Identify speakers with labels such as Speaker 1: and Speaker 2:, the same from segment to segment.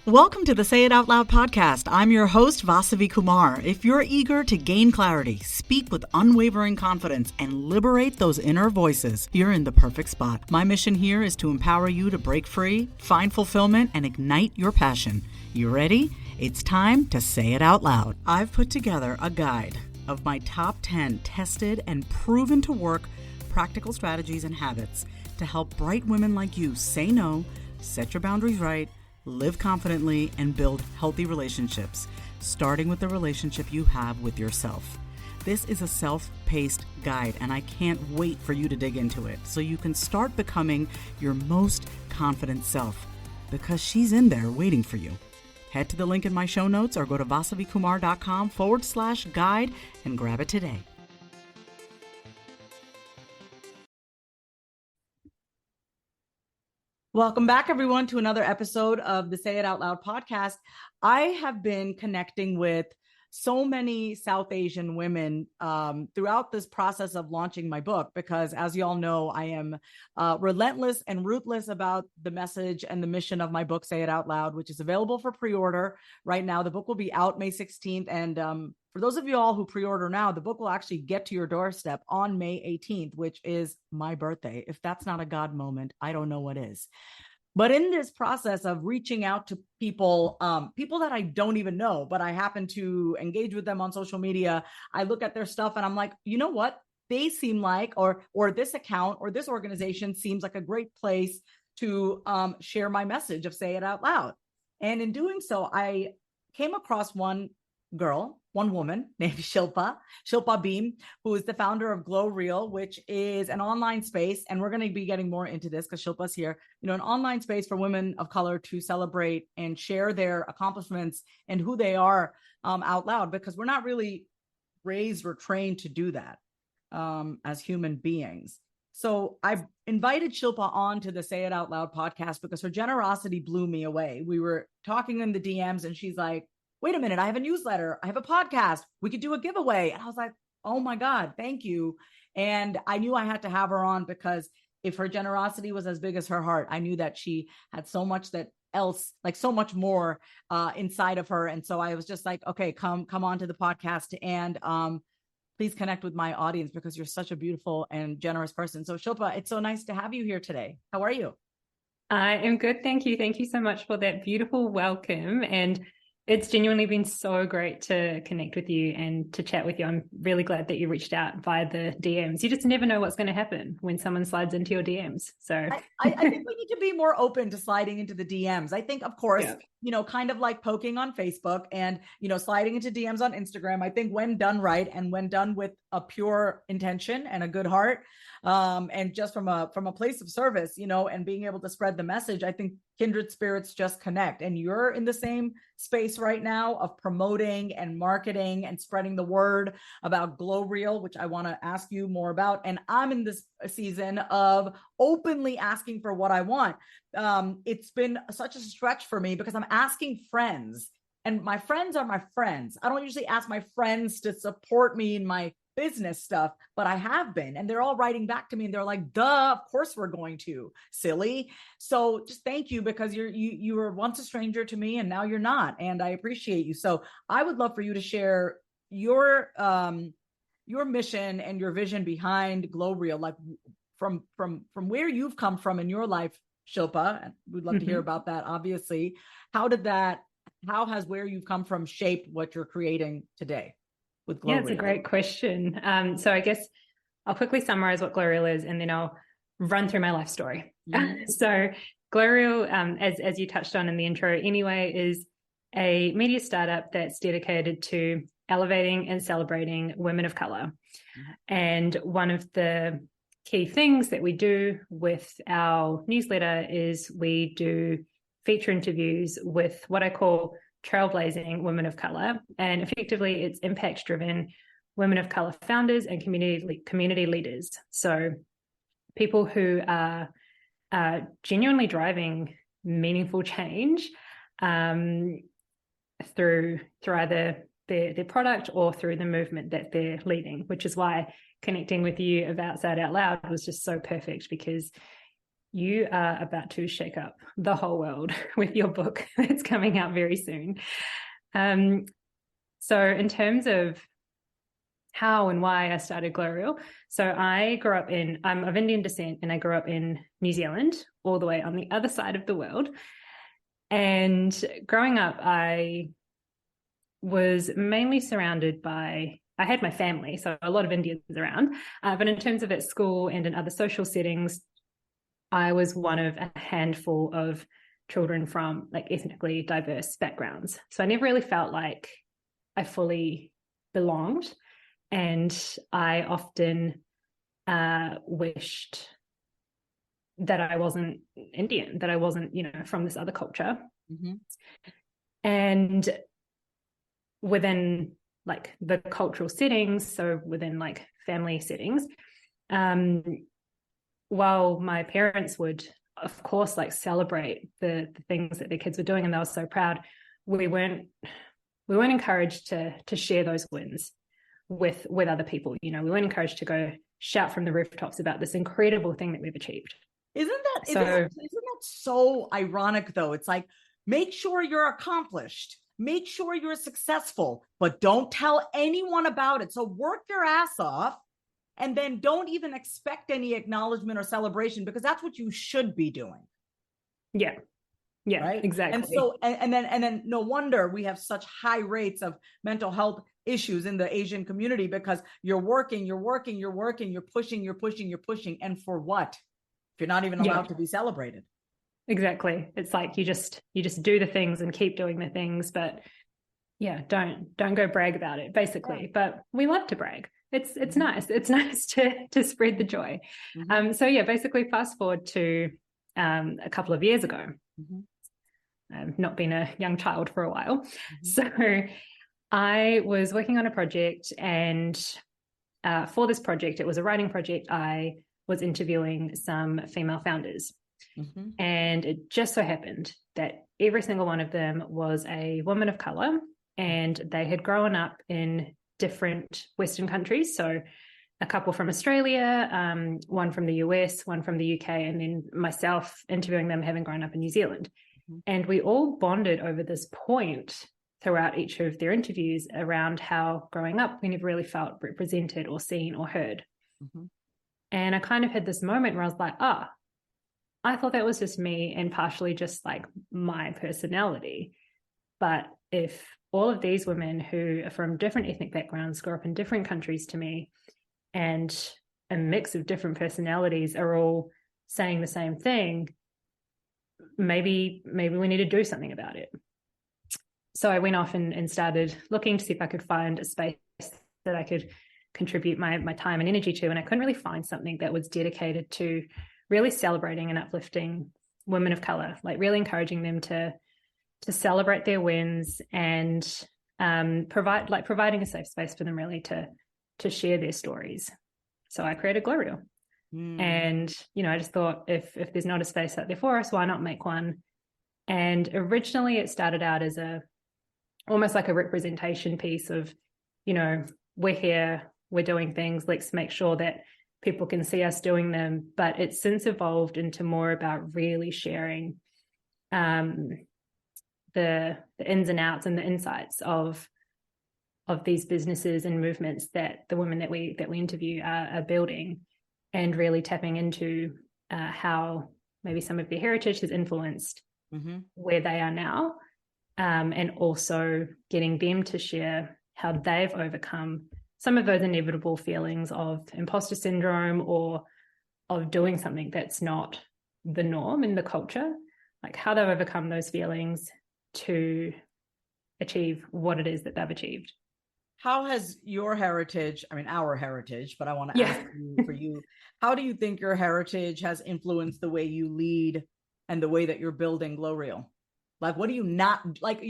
Speaker 1: Welcome to the Say It Out Loud podcast. I'm your host, Vasavi Kumar. If you're eager to gain clarity, speak with unwavering confidence, and liberate those inner voices, you're in the perfect spot. My mission here is to empower you to break free, find fulfillment, and ignite your passion. You ready? It's time to say it out loud. I've put together a guide of my top 10 tested and proven to work practical strategies and habits to help bright women like you say no, set your boundaries right, live confidently, and build healthy relationships, starting with the relationship you have with yourself. This is a self-paced guide, and I can't wait for you to dig into it so you can start becoming your most confident self, because she's in there waiting for you. Head to the link in my show notes or go to vasavikumar.com/guide and grab it today. Welcome back, everyone, to another episode of the Say It Out Loud podcast. I have been connecting with so many South Asian women throughout this process of launching my book, because as you all know, I am relentless and ruthless about the message and the mission of my book, Say It Out Loud, which is available for pre-order right now. The book will be out May 16th. And for those of you all who pre-order now, the book will actually get to your doorstep on May 18th, which is my birthday. If that's not a God moment, I don't know what is. But in this process of reaching out to people, people that I don't even know, but I happen to engage with them on social media, I look at their stuff and I'm like, you know what? They seem like, or this account or this organization seems like a great place to share my message of Say It Out Loud. And in doing so, I came across one woman named Shilpa Bhim, who is the founder of Glowreel, which is an online space. And we're going to be getting more into this because Shilpa's here, an online space for women of color to celebrate and share their accomplishments and who they are out loud, because we're not really raised or trained to do that as human beings. So I invited Shilpa on to the Say It Out Loud podcast because her generosity blew me away. We were talking in the DMs and she's like, wait a minute, I have a newsletter, I have a podcast, we could do a giveaway. And I was like, oh my God, thank you. And I knew I had to have her on because if her generosity was as big as her heart, I knew that she had so much so much more inside of her. And so I was just like, okay, come on to the podcast and please connect with my audience because you're such a beautiful and generous person. So Shilpa, it's so nice to have you here today. How are you?
Speaker 2: I am good. Thank you. Thank you so much for that beautiful welcome. And it's genuinely been so great to connect with you and to chat with you. I'm really glad that you reached out via the DMs. You just never know what's going to happen when someone slides into your DMs. So
Speaker 1: I think we need to be more open to sliding into the DMs. I think, of course, kind of like poking on Facebook and, sliding into DMs on Instagram. I think when done right and when done with a pure intention and a good heart, and just from a place of service, and being able to spread the message, I think kindred spirits just connect. And you're in the same space right now of promoting and marketing and spreading the word about Glowreel, which I want to ask you more about. And I'm in this season of openly asking for what I want. It's been such a stretch for me because I'm asking friends, and my friends are my friends. I don't usually ask my friends to support me in my business stuff, but I have been, and they're all writing back to me and they're like, duh, of course we're going to, silly. So just thank you, because you were once a stranger to me and now you're not, and I appreciate you. So I would love for you to share your mission and your vision behind Glowreel, like from where you've come from in your life, Shilpa, and we'd love to hear about that. Obviously, how has where you've come from shaped what you're creating today?
Speaker 2: Yeah, it's a great question. So I guess I'll quickly summarize what Glowreel is, and then I'll run through my life story. So Glowreel, as you touched on in the intro anyway, is a media startup that's dedicated to elevating and celebrating women of color. And one of the key things that we do with our newsletter is we do feature interviews with what I call trailblazing women of color, and effectively it's impact-driven women of color founders and community leaders. So people who are genuinely driving meaningful change through either their product or through the movement that they're leading, which is why connecting with you about Say It Out Loud was just so perfect, because you are about to shake up the whole world with your book that's coming out very soon. So in terms of how and why I started Glowreel, so I grew up I'm of Indian descent, and I grew up in New Zealand, all the way on the other side of the world. And growing up, I was mainly surrounded by, I had my family, so a lot of Indians around. But in terms of at school and in other social settings, I was one of a handful of children from like ethnically diverse backgrounds. So I never really felt like I fully belonged. And I often wished that I wasn't Indian, that I wasn't, from this other culture.
Speaker 1: Mm-hmm.
Speaker 2: And within like the cultural settings, so within like family settings, while my parents would, of course, like celebrate the things that their kids were doing, and they were so proud, we weren't encouraged to share those wins with other people. We weren't encouraged to go shout from the rooftops about this incredible thing that we've achieved.
Speaker 1: Isn't that so ironic though? It's like, make sure you're accomplished, make sure you're successful, but don't tell anyone about it. So work your ass off, and then don't even expect any acknowledgement or celebration, because that's what you should be doing.
Speaker 2: Yeah, right? Exactly.
Speaker 1: And so, and then no wonder we have such high rates of mental health issues in the Asian community, because you're working, you're pushing, and for what? If you're not even allowed to be celebrated.
Speaker 2: Exactly. It's like you just do the things and keep doing the things, but don't go brag about it, basically. Yeah. But we love to brag. It's mm-hmm. nice. It's nice to spread the joy. Mm-hmm. So basically fast forward to a couple of years ago. Mm-hmm. I've not been a young child for a while. Mm-hmm. So I was working on a project, and for this project, it was a writing project. I was interviewing some female founders. Mm-hmm. And it just so happened that every single one of them was a woman of color, and they had grown up in different Western countries. So a couple from Australia, one from the US, one from the UK, and then myself interviewing them having grown up in New Zealand. Mm-hmm. And we all bonded over this point throughout each of their interviews around how growing up, we never really felt represented or seen or heard. Mm-hmm. And I kind of had this moment where I was like, I thought that was just me and partially just like my personality. But if all of these women who are from different ethnic backgrounds, grew up in different countries to me, and a mix of different personalities are all saying the same thing, maybe we need to do something about it. So I went off and started looking to see if I could find a space that I could contribute my time and energy to. And I couldn't really find something that was dedicated to really celebrating and uplifting women of color, like really encouraging them to celebrate their wins, and providing a safe space for them really to share their stories. So I created Glowreel. And, I just thought if there's not a space out there for us, why not make one? And originally it started out as almost like a representation piece of, we're here, we're doing things, let's make sure that people can see us doing them. But it's since evolved into more about really sharing the ins and outs and the insights of these businesses and movements that the women that we interview are building, and really tapping into how maybe some of their heritage has influenced mm-hmm. where they are now, and also getting them to share how they've overcome some of those inevitable feelings of imposter syndrome, or of doing something that's not the norm in the culture, like how they've overcome those feelings to achieve what it is that they've achieved.
Speaker 1: How has your heritage, our heritage, but I want to ask you, for you, how do you think your heritage has influenced the way you lead and the way that you're building Glowreel? Like, what do you not, like,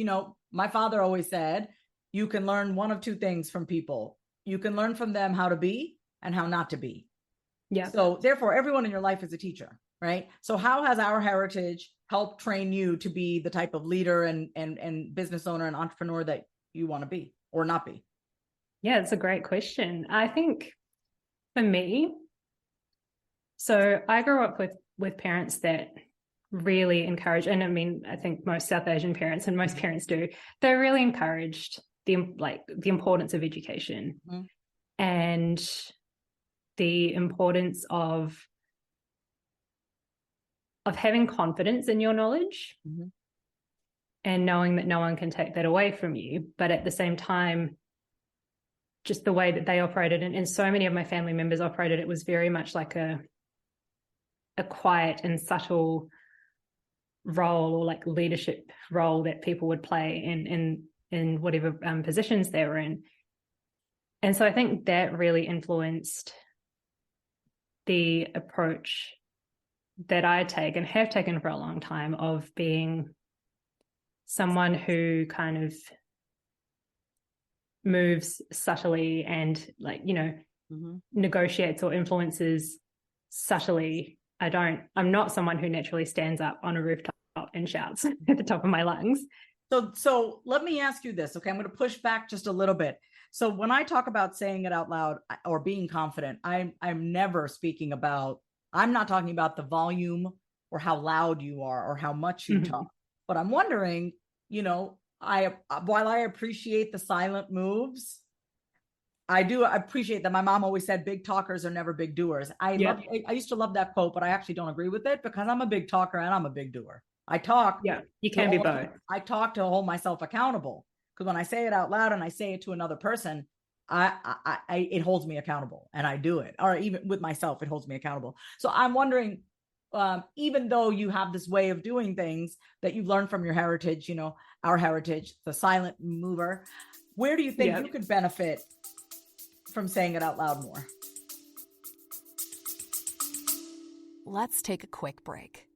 Speaker 1: my father always said, you can learn one of two things from people. You can learn from them how to be and how not to be. Yeah. So therefore, everyone in your life is a teacher, right? So how has our heritage helped train you to be the type of leader and business owner and entrepreneur that you want to be or not be?
Speaker 2: Yeah, it's a great question. I think for me, so I grew up with parents that really encourage, and I mean, I think most South Asian parents and most parents do, they're really encouraged the importance of education and the importance of having confidence in your knowledge and knowing that no one can take that away from you. But at the same time, just the way that they operated, and so many of my family members operated, it was very much like a quiet and subtle role, or like leadership role that people would play in whatever positions they were in. And so I think that really influenced the approach that I take and have taken for a long time, of being someone who kind of moves subtly and, like, you know, negotiates or influences subtly. I'm not someone who naturally stands up on a rooftop and shouts at the top of my lungs.
Speaker 1: So let me ask you this. Okay, I'm going to push back just a little bit. So when I talk about saying it out loud or being confident, I'm never speaking about, I'm not talking about the volume or how loud you are or how much you talk. But I'm wondering, you know, while I appreciate the silent moves, I do appreciate that. My mom always said big talkers are never big doers. I used to love that quote, but I actually don't agree with it, because I'm a big talker and I'm a big doer. I talk.
Speaker 2: Yeah, you can be both.
Speaker 1: I talk to hold myself accountable, because when I say it out loud and I say it to another person, it holds me accountable, and I do it. Or even with myself, it holds me accountable. So I'm wondering, even though you have this way of doing things that you've learned from your heritage, you know, our heritage, the silent mover, where do you think you could benefit from saying it out loud more?
Speaker 3: Let's take a quick break.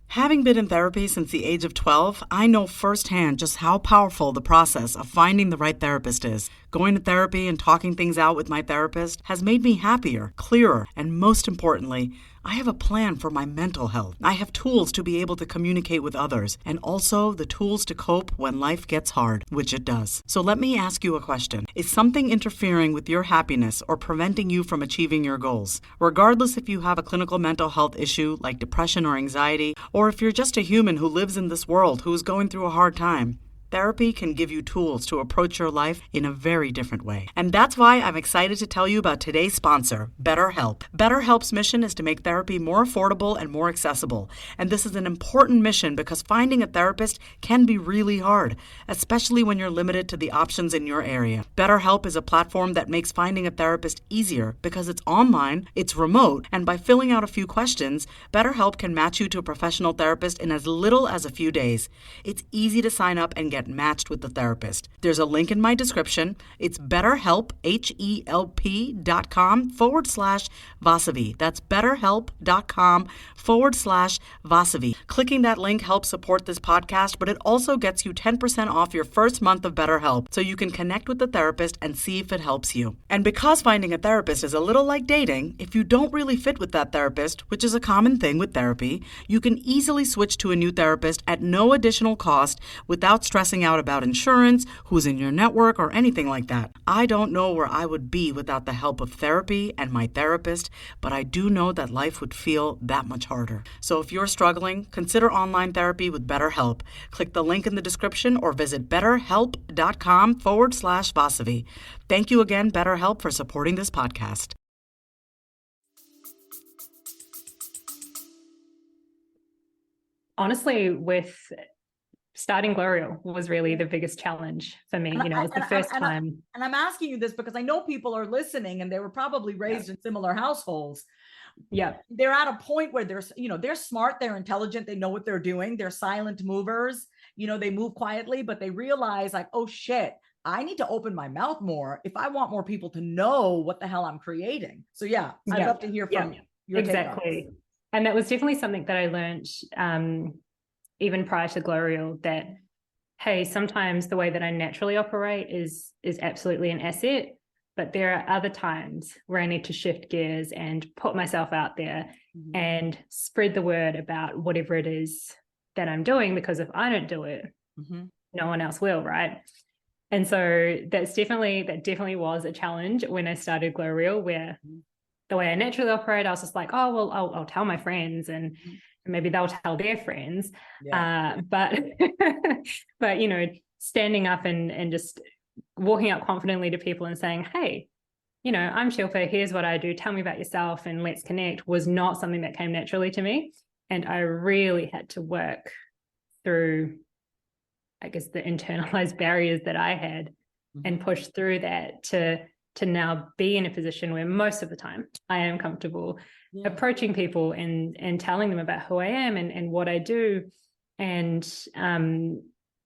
Speaker 4: Having been in therapy since the age of 12, I know firsthand just how powerful the process of finding the right therapist is. Going to therapy and talking things out with my therapist has made me happier, clearer, and most importantly, I have a plan for my mental health. I have tools to be able to communicate with others, and also the tools to cope when life gets hard, which it does. So let me ask you a question. Is something interfering with your happiness or preventing you from achieving your goals? Regardless if you have a clinical mental health issue like depression or anxiety, or if you're just a human who lives in this world who is going through a hard time, therapy can give you tools to approach your life in a very different way. And that's why I'm excited to tell you about today's sponsor, BetterHelp. BetterHelp's mission is to make therapy more affordable and more accessible. And this is an important mission because finding a therapist can be really hard, especially when you're limited to the options in your area. BetterHelp is a platform that makes finding a therapist easier because it's online, it's remote, and by filling out a few questions, BetterHelp can match you to a professional therapist in as little as a few days. It's easy to sign up and get matched with the therapist. There's a link in my description. It's BetterHelp, HELP.com/Vasavi. That's BetterHelp.com/Vasavi. Clicking that link helps support this podcast, but it also gets you 10% off your first month of BetterHelp, so you can connect with the therapist and see if it helps you. And because finding a therapist is a little like dating, if you don't really fit with that therapist, which is a common thing with therapy, you can easily switch to a new therapist at no additional cost without stressing out about insurance, who's in your network, or anything like that. I don't know where I would be without the help of therapy and my therapist, but I do know that life would feel that much harder. So if you're struggling, consider online therapy with BetterHelp. Click the link in the description or visit betterhelp.com/Vasavi. Thank you again, BetterHelp, for supporting this podcast.
Speaker 2: Honestly, with starting Glowreel was really the biggest challenge for me. You know, it was the first time.
Speaker 1: And I'm asking you this because I know people are listening and they were probably raised in similar households.
Speaker 2: Yeah.
Speaker 1: They're at a point where they're smart, they're intelligent, they know what they're doing. They're silent movers, you know, they move quietly, but they realize like, oh shit, I need to open my mouth more if I want more people to know what the hell I'm creating. So I'd love to hear from you.
Speaker 2: Exactly. And that was definitely something that I learned even prior to Glowreel, that, hey, sometimes the way that I naturally operate is absolutely an asset, but there are other times where I need to shift gears and put myself out there and spread the word about whatever it is that I'm doing, because if I don't do it, no one else will, right? And so that definitely was a challenge when I started Glowreel, where the way I naturally operate. I was just like, oh, well, I'll tell my friends and maybe they'll tell their friends. But you know, standing up and just walking up confidently to people and saying, hey, you know, I'm Shilpa, here's what I do, tell me about yourself and let's connect, was not something that came naturally to me. And I really had to work through, I guess, the internalized barriers that I had and push through that to now be in a position where most of the time I am comfortable approaching people and telling them about who I am and what I do, and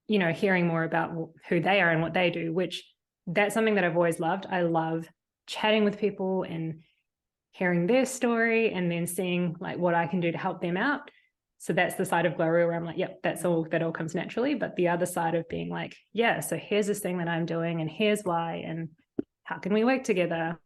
Speaker 2: you know, hearing more about who they are and what they do, which that's something that I've always loved. I love chatting with people and hearing their story and then seeing like what I can do to help them out. So that's the side of Glowreel where I'm like, yep, that all comes naturally. But the other side of being like, yeah, so here's this thing that I'm doing and here's why, and how can we work together?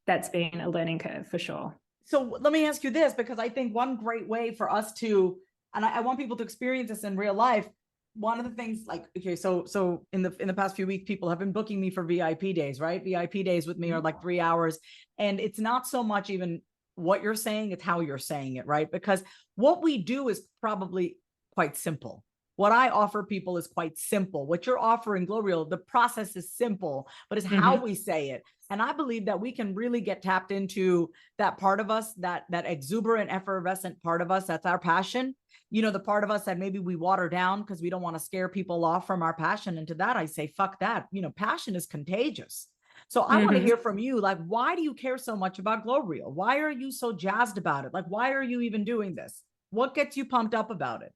Speaker 2: That's been a learning curve for sure.
Speaker 1: So let me ask you this, because I think one great way for us to, and I want people to experience this in real life. One of the things, like, okay, so in the past few weeks, people have been booking me for VIP days, right? VIP days with me are like 3 hours. And it's not so much even what you're saying, it's how you're saying it, right? Because what we do is probably quite simple. What I offer people is quite simple. What you're offering, Glowreel, the process is simple, but it's how we say it. And I believe that we can really get tapped into that part of us, that exuberant, effervescent part of us. That's our passion. You know, the part of us that maybe we water down because we don't want to scare people off from our passion. And to that, I say, fuck that. You know, passion is contagious. So I want to hear from you. Like, why do you care so much about Glowreel? Why are you so jazzed about it? Like, why are you even doing this? What gets you pumped up about it?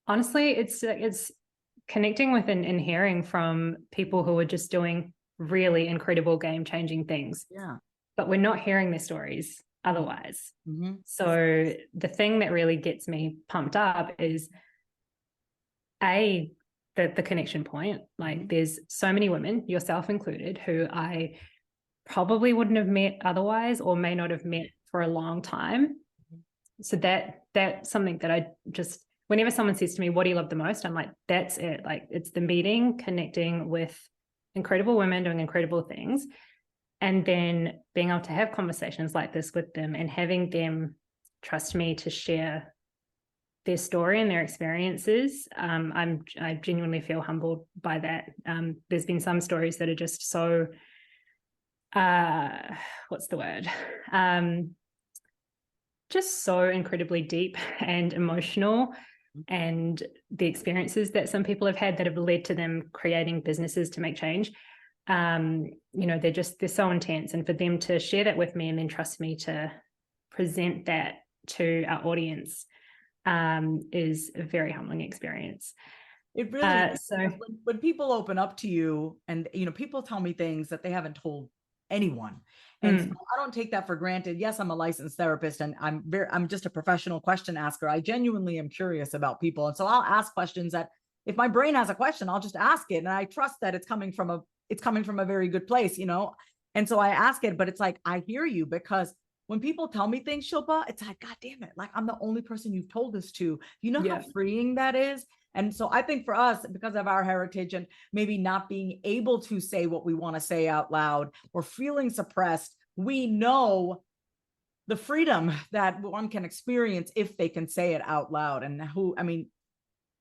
Speaker 2: Honestly, it's connecting with and hearing from people who are just doing really incredible game-changing things.
Speaker 1: Yeah.
Speaker 2: But we're not hearing their stories otherwise. So the thing that really gets me pumped up is the connection point. Like there's so many women, yourself included, who I probably wouldn't have met otherwise or may not have met for a long time. So that's something that I just, whenever someone says to me, what do you love the most? I'm like, that's it. Like it's the meeting, connecting with incredible women doing incredible things, and then being able to have conversations like this with them and having them trust me to share their story and their experiences. I genuinely feel humbled by that. There's been some stories that are just so, what's the word? Just so incredibly deep and emotional, and the experiences that some people have had that have led to them creating businesses to make change. You know, they're so intense, and for them to share that with me and then trust me to present that to our audience is a very humbling experience.
Speaker 1: It really is. So when people open up to you, and you know, people tell me things that they haven't told anyone, and so I don't take that for granted. Yes, I'm a licensed therapist, and I'm just a professional question asker. I genuinely am curious about people, and so I'll ask questions that, if my brain has a question, I'll just ask it, and I trust that it's coming from a very good place, you know. And so I ask it, but it's like, I hear you, because when people tell me things, Shilpa, it's like, God damn it, like I'm the only person you've told this to. You know how freeing that is? And so I think for us, because of our heritage and maybe not being able to say what we want to say out loud or feeling suppressed, we know the freedom that one can experience if they can say it out loud. And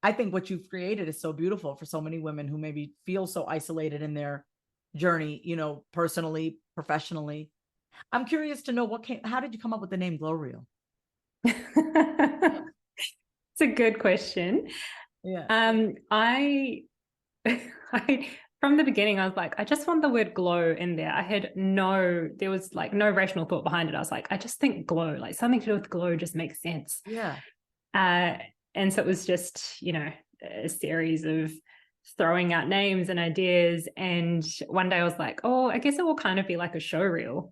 Speaker 1: I think what you've created is so beautiful for so many women who maybe feel so isolated in their journey, you know, personally, professionally. I'm curious to know how did you come up with the name Glowreel?
Speaker 2: It's a good question.
Speaker 1: Yeah.
Speaker 2: I from the beginning, I was like, I just want the word glow in there. There was like no rational thought behind it. I was like, I just think glow, like something to do with glow just makes sense.
Speaker 1: Yeah.
Speaker 2: And so it was just, you know, a series of throwing out names and ideas. And one day I was like, oh, I guess it will kind of be like a show reel.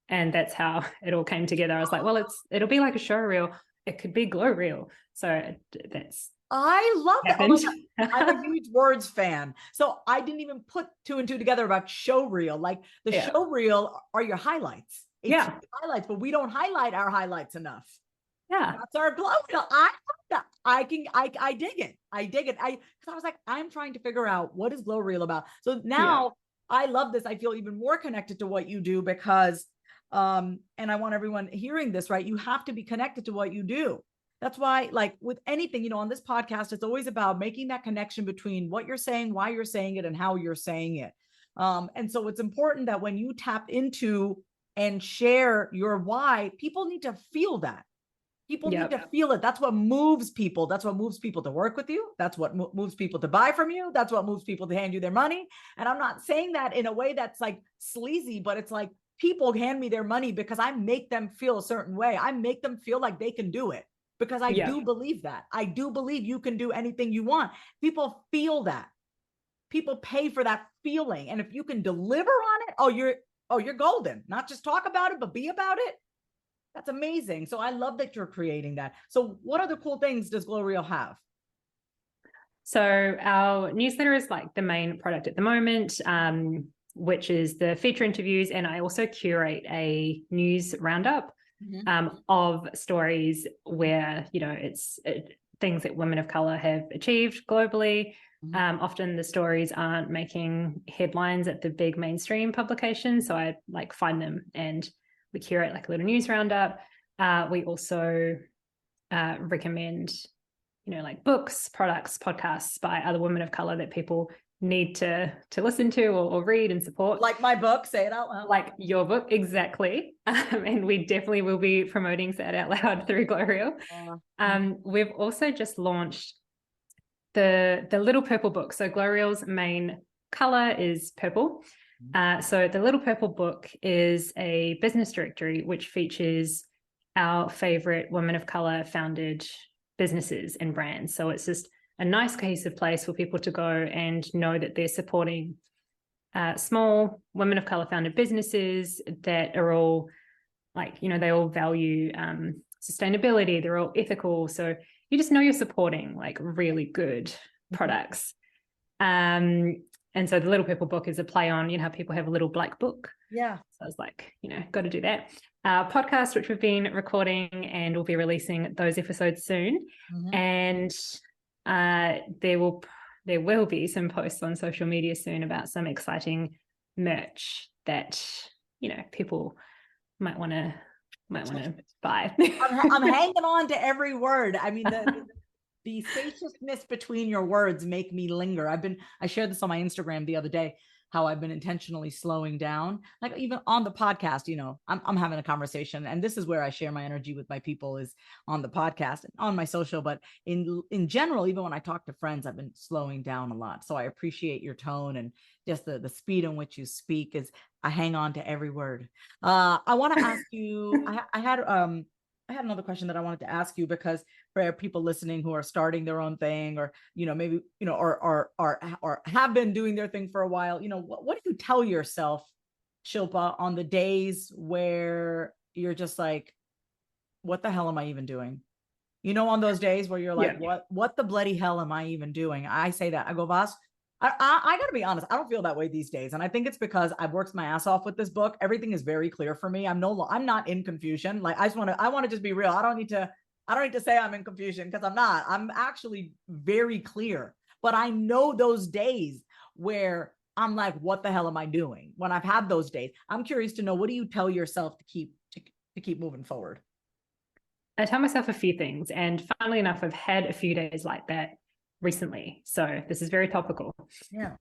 Speaker 2: And that's how it all came together. I was like, well, it'll be like a show reel. It could be Glowreel. So that's.
Speaker 1: I love that. Oh my God. I'm a huge words fan. So I didn't even put 2 and 2 together about show reel. Like the show reel are your highlights. It's highlights, but we don't highlight our highlights enough.
Speaker 2: Yeah.
Speaker 1: That's our glow reel. I dig it. Because I was like, I'm trying to figure out what is Glowreel about. So now I love this. I feel even more connected to what you do, because And I want everyone hearing this, right? You have to be connected to what you do. That's why, like with anything, on this podcast, it's always about making that connection between what you're saying, why you're saying it, and how you're saying it. And so it's important that when you tap into and share your why, people need to feel that. People need to feel it. That's what moves people. That's what moves people to work with you. That's what moves people to buy from you. That's what moves people to hand you their money. And I'm not saying that in a way that's like sleazy, but it's like people hand me their money because I make them feel a certain way. I make them feel like they can do it because I do believe that. I do believe you can do anything you want. People feel that. People pay for that feeling. And if you can deliver on it, you're golden. Not just talk about it, but be about it. That's amazing. So I love that you're creating that. So what other cool things does Glowreel have?
Speaker 2: So our newsletter is like the main product at the moment, which is the feature interviews. And I also curate a news roundup of stories where, it's things that women of color have achieved globally. Often the stories aren't making headlines at the big mainstream publications. So I like find them and we curate like a little news roundup. We also recommend, like books, products, podcasts by other women of color that people need to listen to or read and support.
Speaker 1: Like my book, Say It Out Loud.
Speaker 2: Like your book, exactly. And we definitely will be promoting Say It Out Loud through Glowreel. We've also just launched the Little Purple book. So Glowreel's main color is purple. So the Little Purple book is a business directory which features our favorite women of color founded businesses and brands. So it's just a nice cohesive place for people to go and know that they're supporting small women of color founded businesses that are all like, they all value sustainability. They're all ethical. So you just know you're supporting like really good products. And so the Little Purple book is a play on, how people have a little black book.
Speaker 1: Yeah.
Speaker 2: So I was like, got to do that. Podcast, which we've been recording and we'll be releasing those episodes soon. And there will be some posts on social media soon about some exciting merch that, people might want to buy.
Speaker 1: I'm hanging on to every word. I mean, the spaciousness between your words make me linger. I shared this on my Instagram the other day, how I've been intentionally slowing down, like even on the podcast, I'm having a conversation, and this is where I share my energy with my people is on the podcast and on my social, but in general, even when I talk to friends, I've been slowing down a lot. So I appreciate your tone and just the speed in which you speak is I hang on to every word. I want to ask you, I had another question that I wanted to ask you, because for people listening who are starting their own thing or, maybe, or have been doing their thing for a while, what do you tell yourself, Shilpa, on the days where you're just like, what the hell am I even doing? On those days where you're like, what the bloody hell am I even doing? I say that, I go, Vas, I gotta be honest, I don't feel that way these days. And I think it's because I've worked my ass off with this book. Everything is very clear for me. I'm not in confusion. Like I want to just be real. I don't need to say I'm in confusion, because I'm not. I'm actually very clear. But I know those days where I'm like, what the hell am I doing? When I've had those days, I'm curious to know, what do you tell yourself to keep moving forward?
Speaker 2: I tell myself a few things, and funnily enough, I've had a few days like that recently. So this is very topical.
Speaker 1: Yeah.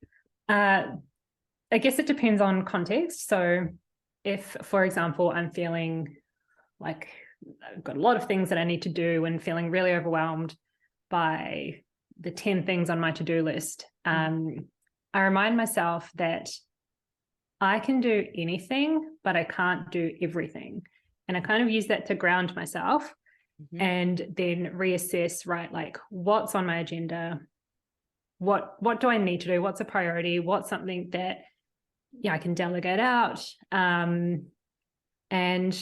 Speaker 2: I guess it depends on context. So if, for example, I'm feeling like I've got a lot of things that I need to do and feeling really overwhelmed by the 10 things on my to-do list, I remind myself that I can do anything, but I can't do everything. And I kind of use that to ground myself. And then reassess, right? Like what's on my agenda? What do I need to do? What's a priority? What's something that I can delegate out? And do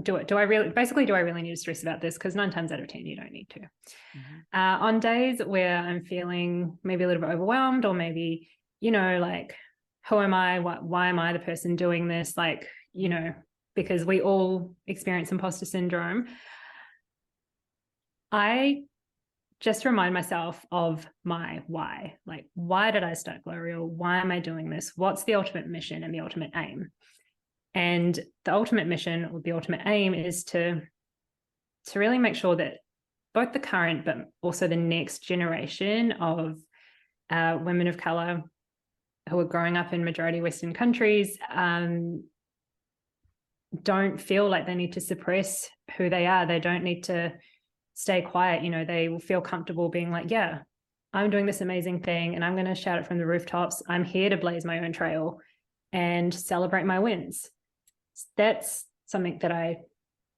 Speaker 2: I really need to stress about this? Because 9 times out of 10, you don't need to. On days where I'm feeling maybe a little bit overwhelmed, or maybe, like, who am I? Why am I the person doing this? Like, because we all experience imposter syndrome. I just remind myself of my why. Like, why did I start Glowreel? Why am I doing this? What's the ultimate mission and the ultimate aim? And the ultimate mission, or the ultimate aim, is to really make sure that both the current but also the next generation of women of color who are growing up in majority Western countries don't feel like they need to suppress who they are. They don't need to stay quiet. You know, they will feel comfortable being like, yeah, I'm doing this amazing thing and I'm going to shout it from the rooftops. I'm here to blaze my own trail and celebrate my wins. That's something that I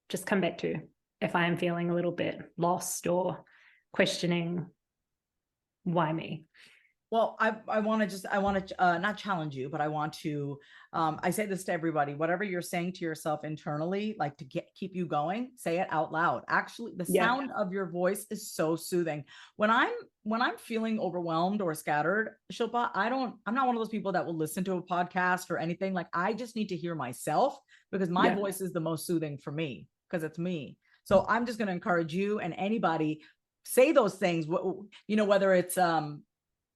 Speaker 2: just come back to if I am feeling a little bit lost or questioning why me.
Speaker 1: Well, I want to not challenge you, but I want to, I say this to everybody, whatever you're saying to yourself internally, like to keep you going, say it out loud. Actually, the sound of your voice is so soothing. When I'm feeling overwhelmed or scattered, Shilpa, I'm not one of those people that will listen to a podcast or anything. Like, I just need to hear myself, because my voice is the most soothing for me, because it's me. So I'm just going to encourage you and anybody, say those things, you know, whether it's,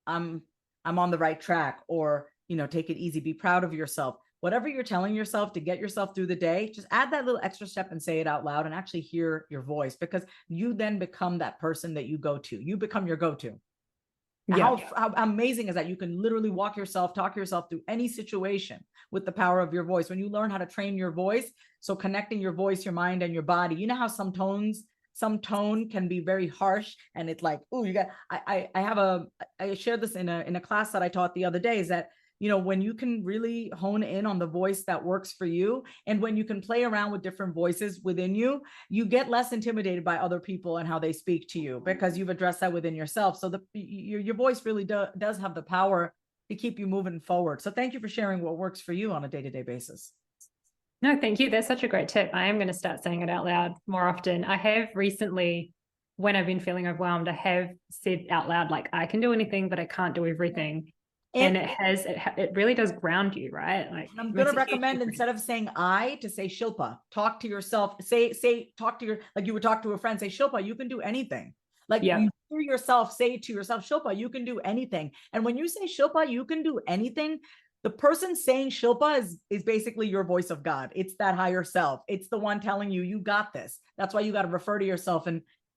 Speaker 1: I'm on the right track, or, you know, take it easy, be proud of yourself, whatever you're telling yourself to get yourself through the day, just add that little extra step and say it out loud and actually hear your voice, because you then become that person that you go to. You become your go-to. How amazing is that? You can literally talk yourself through any situation with the power of your voice. When you learn how to train your voice, so connecting your voice, your mind, and your body, you know how some tone can be very harsh, and it's like, oh, you got, I shared this in a class that I taught the other day, is that, you know, when you can really hone in on the voice that works for you, and when you can play around with different voices within you, you get less intimidated by other people and how they speak to you, because you've addressed that within yourself. So your voice really does have the power to keep you moving forward. So thank you for sharing what works for you on a day-to-day basis.
Speaker 2: No, thank you. That's such a great tip. I am going to start saying it out loud more often. I have recently, when I've been feeling overwhelmed, I have said out loud, like, I can do anything, but I can't do everything. And it really does ground you, right? Like,
Speaker 1: I'm going to recommend, instead of saying I, to say Shilpa. Talk to yourself. Talk to like you would talk to a friend. Say, Shilpa, you can do anything. Like, you hear yourself say to yourself, Shilpa, you can do anything. And when you say, Shilpa, you can do anything, the person saying Shilpa is basically your voice of God. It's that higher self. It's the one telling you, you got this. That's why you got to refer to yourself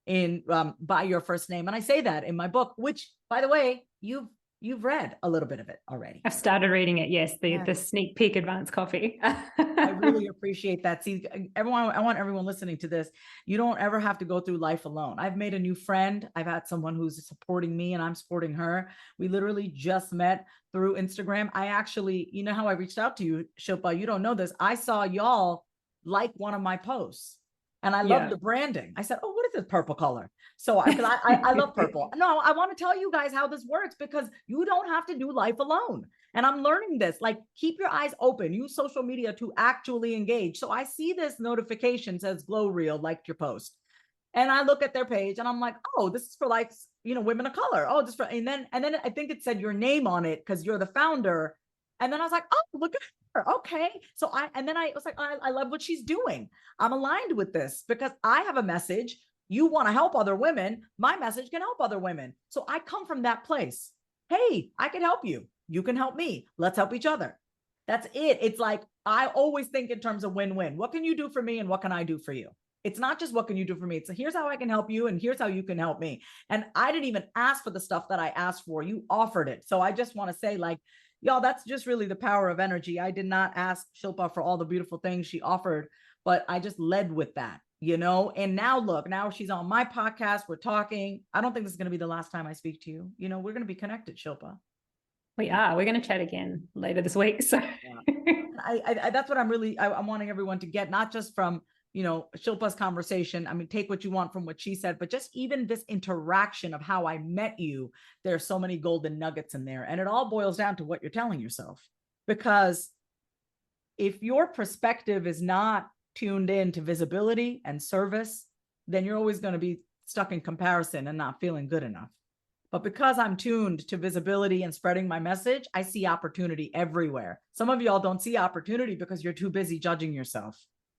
Speaker 1: in by your first name. And I say that in my book, which, by the way, you've read a little bit of it already.
Speaker 2: I've started reading it. Yes. The sneak peek advanced copy.
Speaker 1: I really appreciate that. See, I want everyone listening to this, you don't ever have to go through life alone. I've made a new friend. I've had someone who's supporting me and I'm supporting her. We literally just met through Instagram. I actually, you know how I reached out to you, Shilpa, you don't know this. I saw y'all like one of my posts. And I love the branding. I said, oh, what is this purple color? So I love purple. No, I want to tell you guys how this works, because you don't have to do life alone. And I'm learning this, like, keep your eyes open, use social media to actually engage. So I see this notification says Glowreel liked your post. And I look at their page and I'm like, oh, this is for, like, you know, women of color. Oh, just for, and then I think it said your name on it because you're the founder. And then I was like, oh, look at her. Okay. So I was like, I love what she's doing. I'm aligned with this because I have a message. You want to help other women. My message can help other women. So I come from that place. Hey, I can help you. You can help me. Let's help each other. That's it. It's like, I always think in terms of win-win. What can you do for me and what can I do for you? It's not just what can you do for me. It's here's how I can help you and here's how you can help me. And I didn't even ask for the stuff that I asked for. You offered it. So I just want to say, like, y'all, that's just really the power of energy. I did not ask Shilpa for all the beautiful things she offered, but I just led with that, you know? And now look, now she's on my podcast. We're talking. I don't think this is going to be the last time I speak to you. You know, we're going to be connected, Shilpa.
Speaker 2: We are. We're going to chat again later this week. So
Speaker 1: that's what I'm wanting everyone to get, not just from, you know, Shilpa's conversation. I mean, take what you want from what she said, but just even this interaction of how I met you, there's so many golden nuggets in there. And it all boils down to what you're telling yourself. Because if your perspective is not tuned in to visibility and service, then you're always going to be stuck in comparison and not feeling good enough. But because I'm tuned to visibility and spreading my message, I see opportunity everywhere. Some of y'all don't see opportunity because you're too busy judging yourself.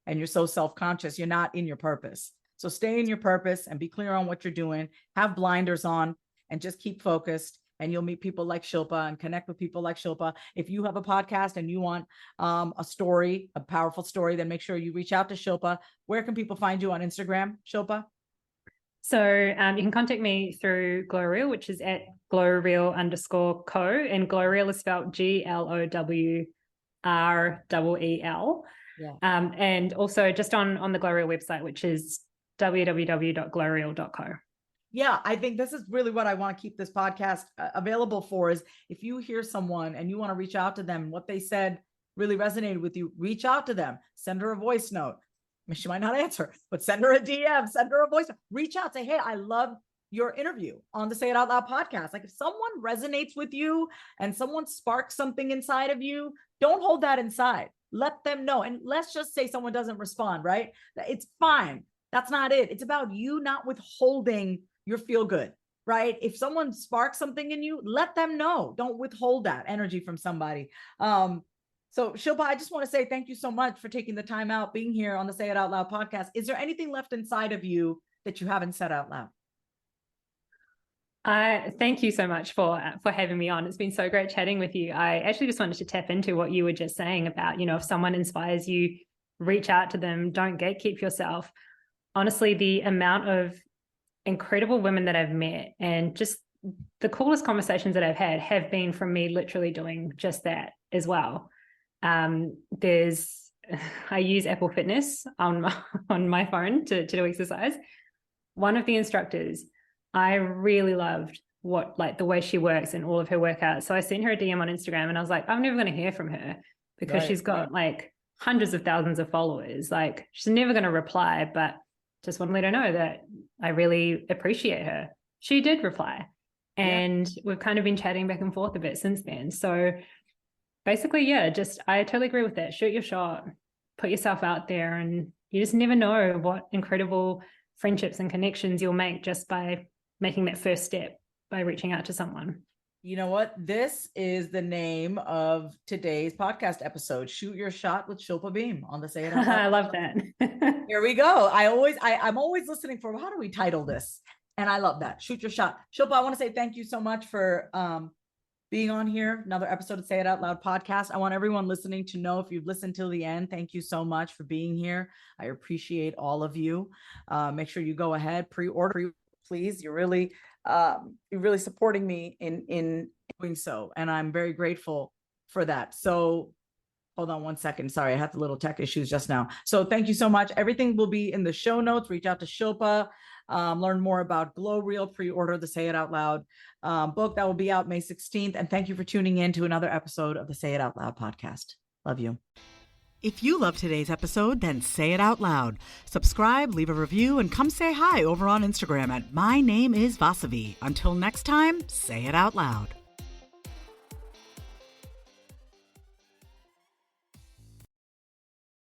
Speaker 1: And you're so self-conscious, you're not in your purpose. So stay in your purpose and be clear on what you're doing, have blinders on and just keep focused. and you'll meet people like Shilpa and connect with people like Shilpa. If you have a podcast and you want a story, a powerful story, then make sure you reach out to Shilpa. Where can people find you on Instagram, Shilpa?
Speaker 2: So you can contact me through Glowreel, which is at Glowreel_co, and Glowreel is spelled GLOWREEL.
Speaker 1: Yeah.
Speaker 2: And also just on the Glowreel website, which is www.glowreel.co.
Speaker 1: Yeah, I think this is really what I want to keep this podcast available for, is if you hear someone and you want to reach out to them, what they said really resonated with you, reach out to them, send her a voice note. I mean, she might not answer, but send her a DM, send her a voice note, reach out, say, hey, I love your interview on the Say It Out Loud podcast. Like if someone resonates with you and someone sparks something inside of you, don't hold that inside. Let them know. And let's just say someone doesn't respond, right? It's fine. That's not it. It's about you not withholding your feel good, right? If someone sparks something in you, let them know. Don't withhold that energy from somebody. So Shilpa, I just want to say thank you so much for taking the time out, being here on the Say It Out Loud podcast. Is there anything left inside of you that you haven't said out loud?
Speaker 2: Thank you so much for having me on. It's been so great chatting with you. I actually just wanted to tap into what you were just saying about, if someone inspires you, reach out to them, don't gatekeep yourself. Honestly, the amount of incredible women that I've met and just the coolest conversations that I've had have been from me literally doing just that as well. I use Apple Fitness on my phone to do exercise. One of the instructors, I really loved the way she works and all of her workouts. So I sent her a DM on Instagram and I was like, I'm never going to hear from her because she's got like hundreds of thousands of followers. Like she's never going to reply, but just want to let her know that I really appreciate her. She did reply and we've kind of been chatting back and forth a bit since then. So basically, I totally agree with that. Shoot your shot, put yourself out there, and you just never know what incredible friendships and connections you'll make just by making that first step, by reaching out to someone.
Speaker 1: You know what? This is the name of today's podcast episode. Shoot Your Shot with Shilpa Bhim on the Say It Out Loud.
Speaker 2: I love that.
Speaker 1: Here we go. I'm always listening for how do we title this? And I love that. Shoot Your Shot. Shilpa, I want to say thank you so much for being on here. Another episode of Say It Out Loud podcast. I want everyone listening to know, if you've listened till the end, thank you so much for being here. I appreciate all of you. Make sure you go ahead, pre-order, please. You're really supporting me in doing so. And I'm very grateful for that. So hold on one second. Sorry, I had the little tech issues just now. So thank you so much. Everything will be in the show notes. Reach out to Shilpa. Learn more about Glowreel, pre-order the Say It Out Loud book that will be out May 16th. And thank you for tuning in to another episode of the Say It Out Loud podcast. Love you.
Speaker 4: If you love today's episode, then say it out loud. Subscribe, leave a review, and come say hi over on Instagram at My Name is Vasavi. Until next time, say it out loud.